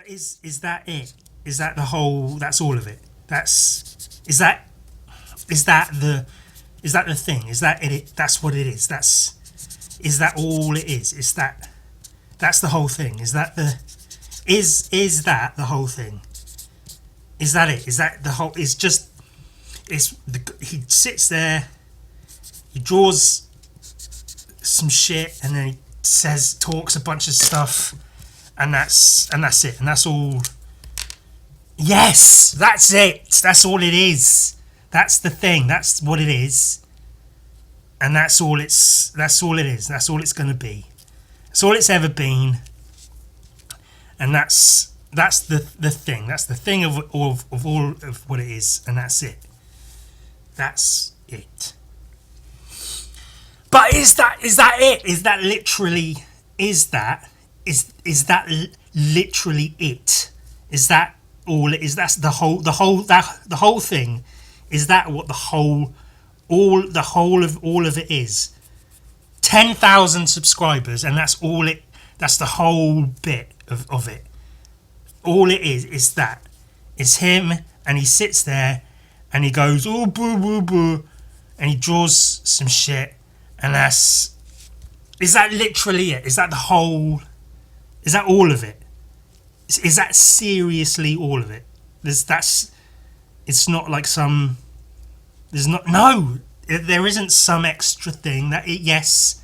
Is that it? Is that the whole? That's all of it. Is that the thing? Is that it? That's what it is. Is that all it is? That's the whole thing. Is that the whole thing? Is that it? Is that the whole? He sits there, he draws some shit, and then he talks a bunch of stuff, and that's it, and that's all. Yes, that's it. That's all it is. That's the thing. That's what it is, and that's all it is. That's all it's going to be. That's all it's ever been, and that's the thing. That's the thing of all of what it is, and that's it. That's it. But is that it? Is that literally? Is that literally it? Is that all it is? That's the whole thing. Is that what the whole of it is? 10,000 subscribers, and that's all it. That's the whole bit of it. All it is that. It's him, and he sits there, and he goes, oh, boo, boo, boo, and he draws some shit, and is that literally it? Is that the whole? Is that all of it? Is that seriously all of it? It's not like some. There's not. No, there isn't some extra thing that it. Yes,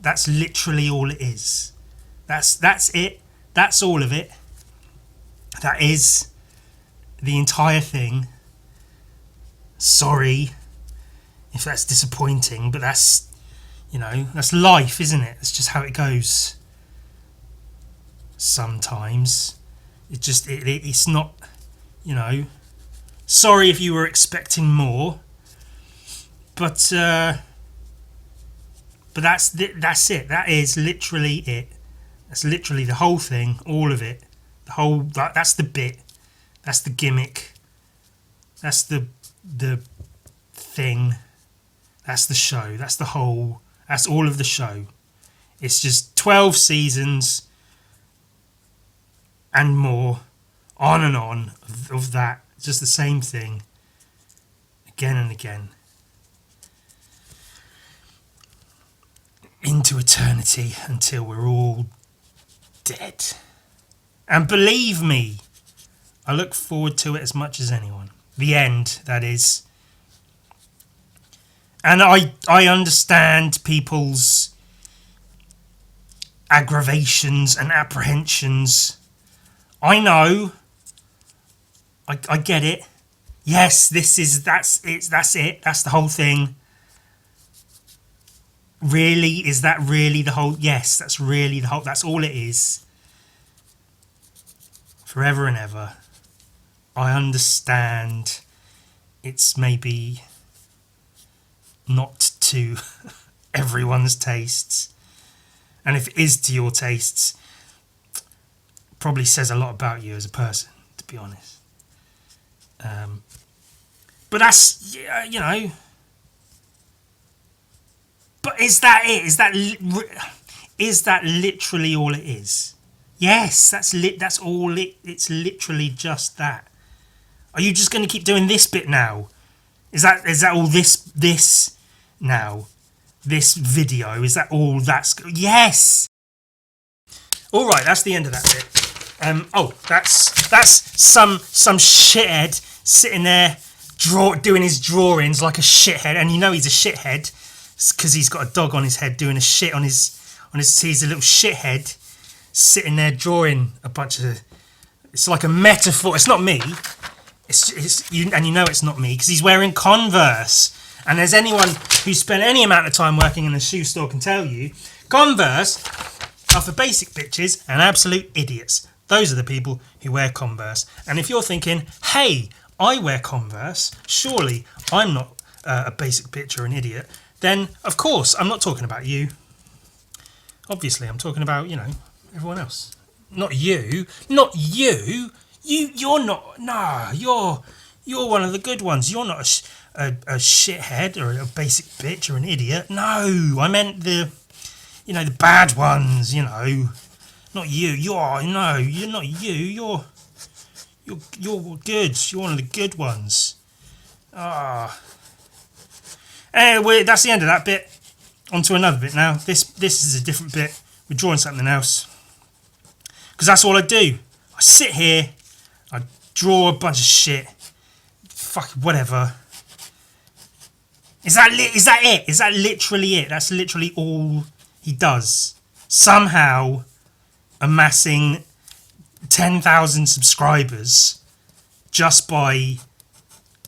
that's literally all it is. That's it. That's all of it. That is the entire thing. Sorry if that's disappointing, but that's life, isn't it? It's just how it goes. Sometimes it's not, sorry if you were expecting more, but that's it. That is literally it. That's literally the whole thing, all of it. That's the bit. That's the gimmick. That's the thing. That's the show. That's the whole. That's all of the show. It's just 12 seasons and more, on and on of that. Just the same thing, again and again, into eternity until we're all dead. And believe me, I look forward to it as much as anyone. The end, that is. And I understand people's aggravations and apprehensions. I know. I get it. Yes, that's it. That's the whole thing. Really, is that really the whole? Yes, that's really the whole. That's all it is. Forever and ever. I understand. It's maybe not to everyone's tastes, and if it is to your tastes, probably says a lot about you as a person, to be honest. But that's But is that it? Is that literally all it is? Yes, that's all it. It's literally just that. Are you just going to keep doing this bit now? Is that all this now? This video, is that all that's... Yes! Alright, that's the end of that bit. That's some shithead sitting there doing his drawings like a shithead, and he's a shithead because he's got a dog on his head doing a shit on his he's a little shithead sitting there drawing a bunch of... It's like a metaphor. It's not me. And it's not me because he's wearing Converse. And as anyone who spent any amount of time working in a shoe store can tell you, Converse are for basic bitches and absolute idiots. Those are the people who wear Converse. And if you're thinking, hey, I wear Converse, surely I'm not a basic bitch or an idiot, then of course I'm not talking about you. Obviously I'm talking about, everyone else. Not you. Not you. You're not. Nah, you're one of the good ones. You're not a shithead or a basic bitch or an idiot. No, I meant the bad ones. Not you. You're not you. You're good. You're one of the good ones. Ah. Anyway, that's the end of that bit. On to another bit now. This is a different bit. We're drawing something else. Because that's all I do. I sit here. I draw a bunch of shit. Fuck whatever. Is that it? Is that literally it? That's literally all he does. Somehow amassing 10,000 subscribers just by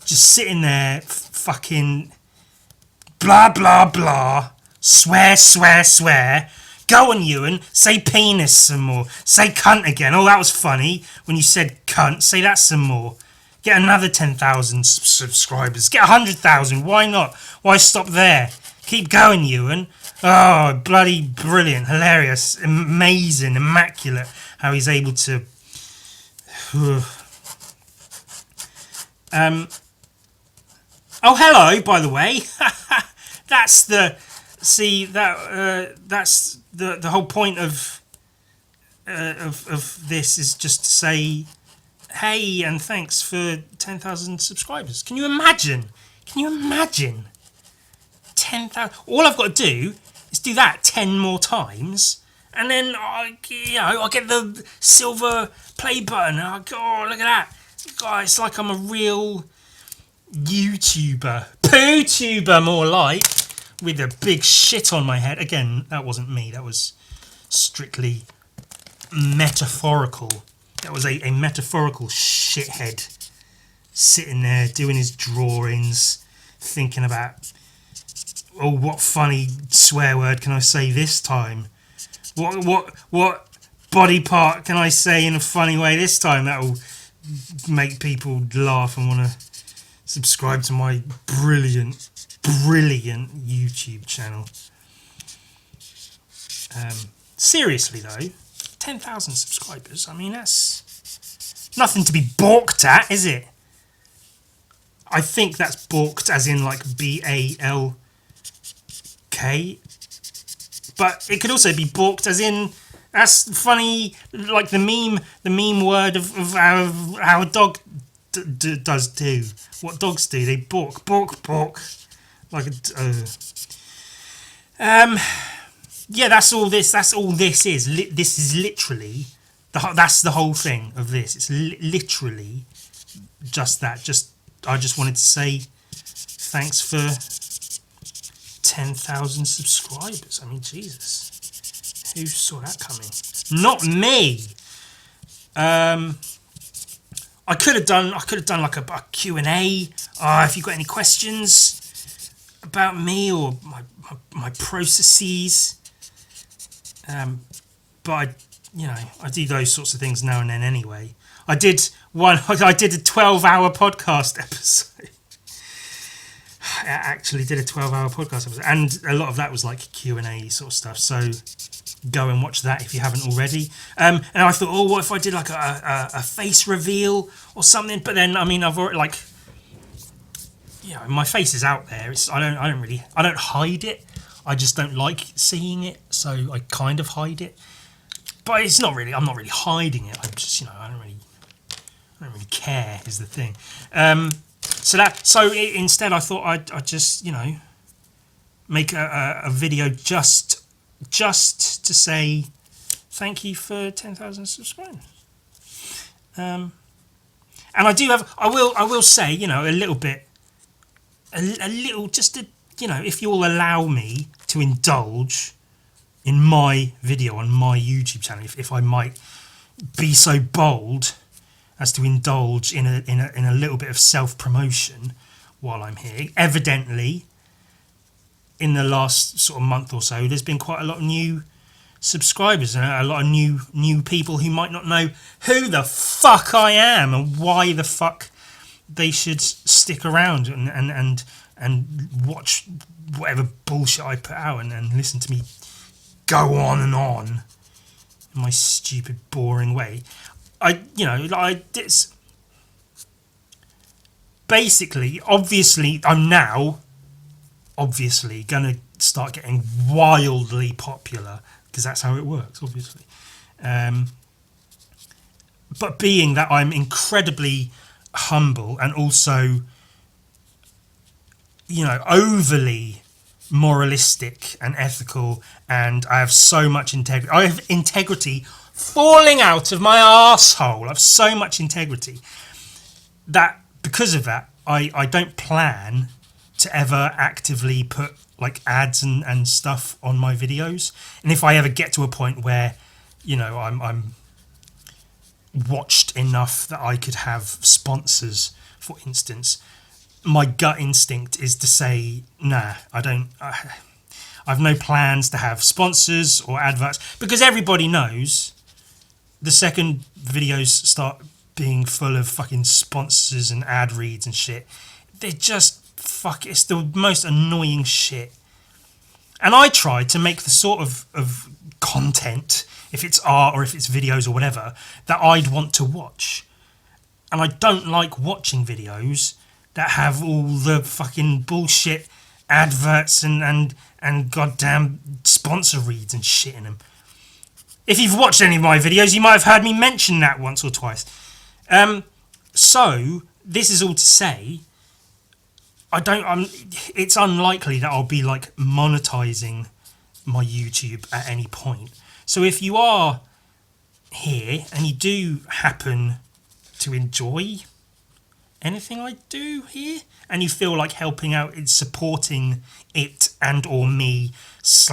just sitting there fucking blah blah blah, swear, go on Ewan, say penis some more, say cunt again, oh that was funny when you said cunt, say that some more, get another 10,000 subscribers, get 100,000, why not, why stop there, keep going Ewan, oh bloody brilliant, hilarious, amazing, immaculate how he's able to oh hello by the way. That's the that's the whole point of this is just to say hey and thanks for 10,000 subscribers. Can you imagine 10,000? All I've got to do is do that 10 more times and then I'll get the silver play button and I'll go, oh look at that, God, it's like I'm a real YouTuber, poo-tuber more like, with a big shit on my head. Again, that wasn't me, that was strictly metaphorical. That was a metaphorical shithead sitting there doing his drawings, thinking about, oh, what funny swear word can I say this time? What body part can I say in a funny way this time that'll make people laugh and want to subscribe to my brilliant YouTube channel. Seriously though, 10,000 subscribers, I mean that's nothing to be balked at, is it? I think that's balked as in like BALK, but it could also be balked as in that's funny, like the meme word of how a dog does do. What dogs do? They balk. Like yeah, that's all this is. This is literally that's the whole thing of this. It's literally just that. I just wanted to say thanks for 10,000 subscribers. I mean, Jesus, who saw that coming? Not me. I could have done like a Q&A. If you've got any questions about me or my processes, but I do those sorts of things now and then anyway. I did a 12-hour podcast episode. I actually did a 12-hour podcast episode, and a lot of that was like Q&A sort of stuff. So go and watch that if you haven't already. And I thought, oh, what if I did like a face reveal or something? But then, I mean, I've already like, my face is out there. I don't hide it. I just don't like seeing it, so I kind of hide it. But I'm not really hiding it. I'm just, I don't really care is the thing. So instead I thought I'd just, make a video just to say thank you for 10,000 subscribers. And I will say, a little bit, just to, if you'll allow me to indulge in my video on my YouTube channel, if I might be so bold as to indulge in a little bit of self-promotion while I'm here. Evidently, in the last sort of month or so, there's been quite a lot of new subscribers and a lot of new people who might not know who the fuck I am and why the fuck they should stick around and watch whatever bullshit I put out and listen to me go on and on in my stupid, boring way. Basically, obviously, I'm now gonna start getting wildly popular because that's how it works, obviously. But being that I'm incredibly humble and also, overly moralistic and ethical, and I have so much integrity. I have integrity falling out of my arsehole. I have so much integrity that because of that, I don't plan to ever actively put like ads and stuff on my videos. And if I ever get to a point where, I'm watched enough that I could have sponsors, for instance, my gut instinct is to say, nah, I've no plans to have sponsors or adverts, because everybody knows the second videos start being full of fucking sponsors and ad reads and shit, they're just it's the most annoying shit. And I try to make the sort of content, if it's art or if it's videos or whatever, that I'd want to watch. And I don't like watching videos that have all the fucking bullshit adverts and goddamn sponsor reads and shit in them. If you've watched any of my videos, you might have heard me mention that once or twice. So this is all to say, it's unlikely that I'll be like monetizing my YouTube at any point. So if you are here and you do happen to enjoy anything I do here, and you feel like helping out in supporting it and or me /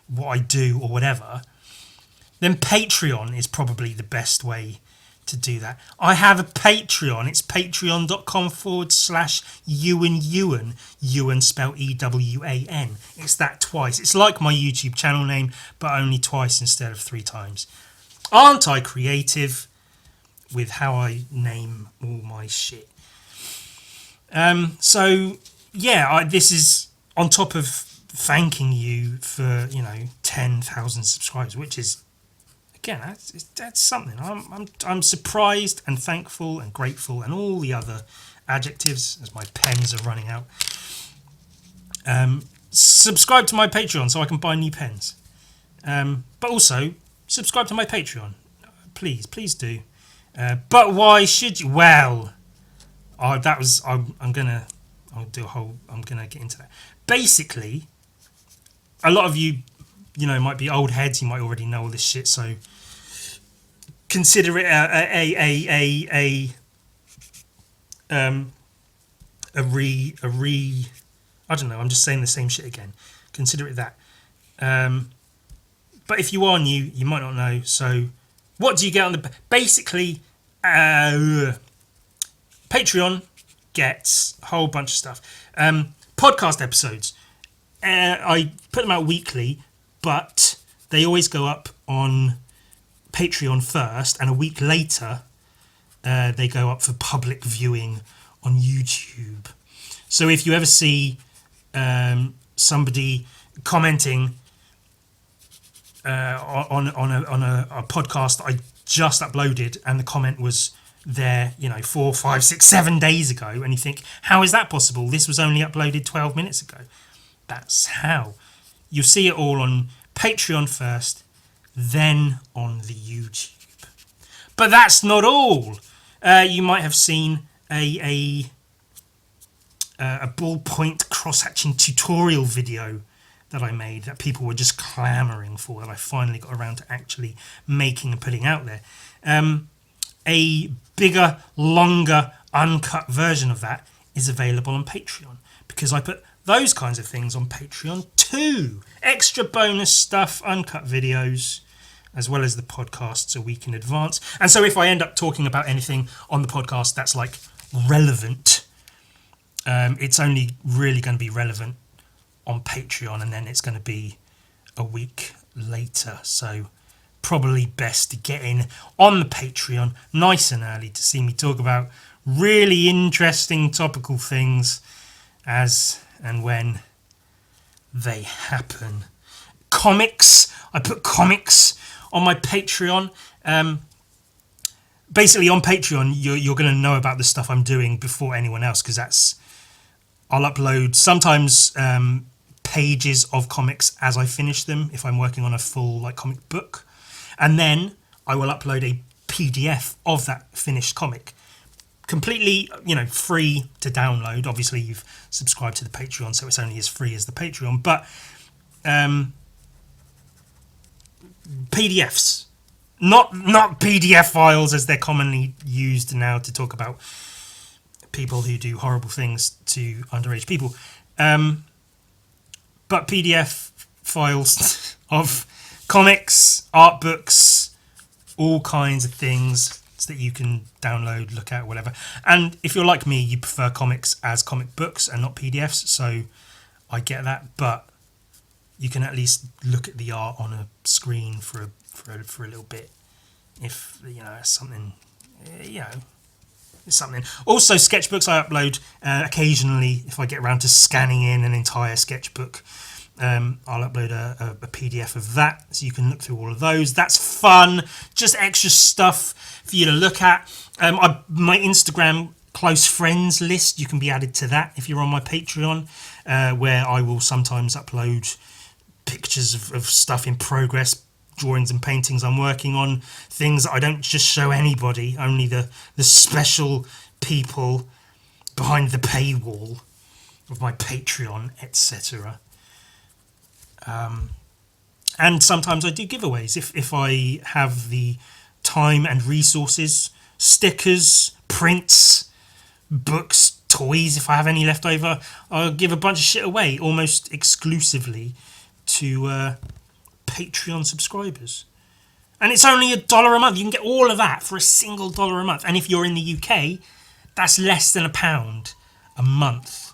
what I do or whatever, then Patreon is probably the best way to do that. I have a Patreon. It's patreon.com/Ewan. Ewan spelled EWAN. It's that twice. It's like my YouTube channel name, but only twice instead of 3 times. Aren't I creative with how I name all my shit? So yeah, this is on top of thanking you for 10,000 subscribers, which is, again, that's something. I'm surprised and thankful and grateful and all the other adjectives as my pens are running out. Subscribe to my Patreon so I can buy new pens. But also subscribe to my Patreon, please do. But why should you? Well, I'm gonna get into that. Basically, a lot of you, might be old heads. You might already know all this shit. So consider it a I don't know. I'm just saying the same shit again. Consider it that. But if you are new, you might not know. So what do you get on the... Basically, Patreon gets a whole bunch of stuff. Podcast episodes. I put them out weekly, but they always go up on Patreon first, and a week later they go up for public viewing on YouTube. So if you ever see somebody commenting on a podcast that I just uploaded, and the comment was there 4, 5, 6, 7 days ago, and you think, how is that possible? This was only uploaded 12 minutes ago. That's how. You'll see it all on Patreon first, then on the YouTube. But that's not all. You might have seen a ballpoint cross-hatching tutorial video that I made that people were just clamouring for, that I finally got around to actually making and putting out there. A bigger, longer, uncut version of that is available on Patreon, because I put those kinds of things on Patreon too. Extra bonus stuff, uncut videos, as well as the podcasts a week in advance. And so if I end up talking about anything on the podcast that's like relevant, it's only really going to be relevant on Patreon, and then it's going to be a week later. So probably best to get in on the Patreon nice and early to see me talk about really interesting topical things as and when they happen. Comics. I put comics on my Patreon. Basically on Patreon you're going to know about the stuff I'm doing before anyone else, because I'll upload sometimes pages of comics as I finish them if I'm working on a full like comic book, and then I will upload a PDF of that finished comic, completely, free to download. Obviously, you've subscribed to the Patreon, so it's only as free as the Patreon. But PDFs, not PDF files as they're commonly used now to talk about people who do horrible things to underage people. But PDF files of comics, art books, all kinds of things that you can download, look at, whatever. And if you're like me, you prefer comics as comic books and not PDFs, so I get that. But you can at least look at the art on a screen for a little bit, if it's something. It's something. Also, sketchbooks I upload occasionally if I get around to scanning in an entire sketchbook. I'll upload a PDF of that, so you can look through all of those. That's fun, just extra stuff for you to look at. My Instagram close friends list, you can be added to that if you're on my Patreon, where I will sometimes upload pictures of stuff in progress, drawings and paintings I'm working on, things that I don't just show anybody, only the special people behind the paywall of my Patreon, etc. And sometimes I do giveaways if I have the time and resources. Stickers, prints, books, toys, if I have any left over, I'll give a bunch of shit away almost exclusively to Patreon subscribers. And it's only $1 a month. You can get all of that for a single $1 a month. And if you're in the UK, that's less than £1 a month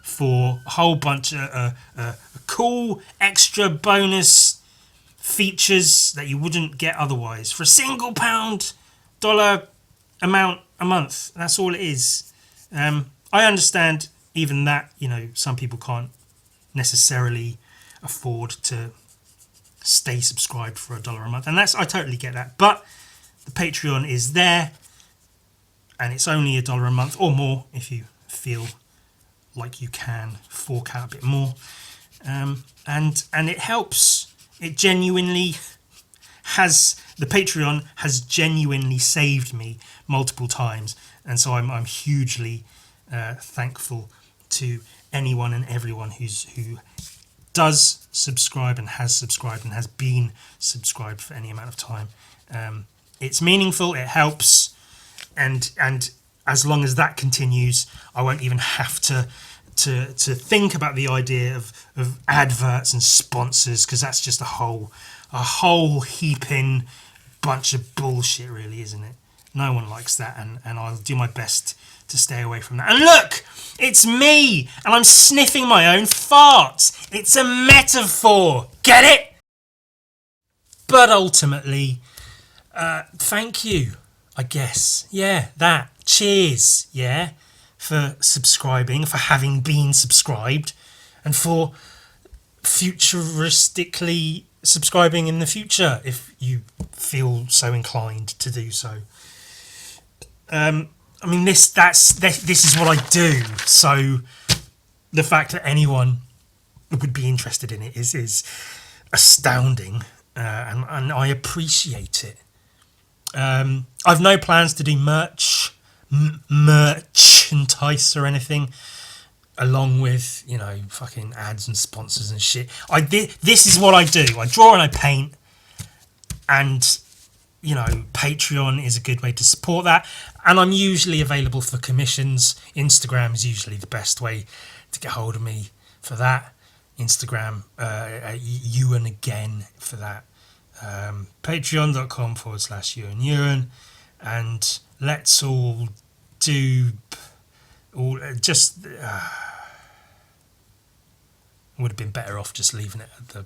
for a whole bunch of cool extra bonus features that you wouldn't get otherwise for a single $1 amount a month. That's all it is. I understand even that, some people can't necessarily afford to stay subscribed for $1 a month, and I totally get that. But the Patreon is there, and it's only $1 a month or more if you feel like you can fork out a bit more, and it helps. It genuinely the Patreon has genuinely saved me multiple times, and so I'm hugely thankful to anyone and everyone who does subscribe and has been subscribed for any amount of time. It's meaningful, it helps, and as long as that continues, I won't even have to think about the idea of adverts and sponsors, because that's just a whole heaping bunch of bullshit, really, isn't it? No one likes that, and I'll do my best to stay away from that. And look, it's me, and I'm sniffing my own farts. It's a metaphor. Get it? But ultimately, thank you, I guess. Yeah, that. Cheers, yeah, for subscribing, for having been subscribed, and for futuristically subscribing in the future if you feel so inclined to do so. I mean, this is what I do, so the fact that anyone would be interested in it is astounding, and I appreciate it. I've no plans to do merchandise or anything, along with fucking ads and sponsors and shit. This is what I do. I draw and I paint, and Patreon is a good way to support that, and I'm usually available for commissions. Instagram is usually the best way to get hold of me for that. Instagram, Ewan again for that. Patreon.com/Ewan, and let's all do just would have been better off just leaving it at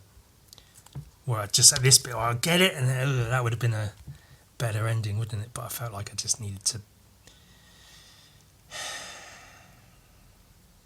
just at this bit. I get it, and that would have been a better ending, wouldn't it? But I felt like I just needed to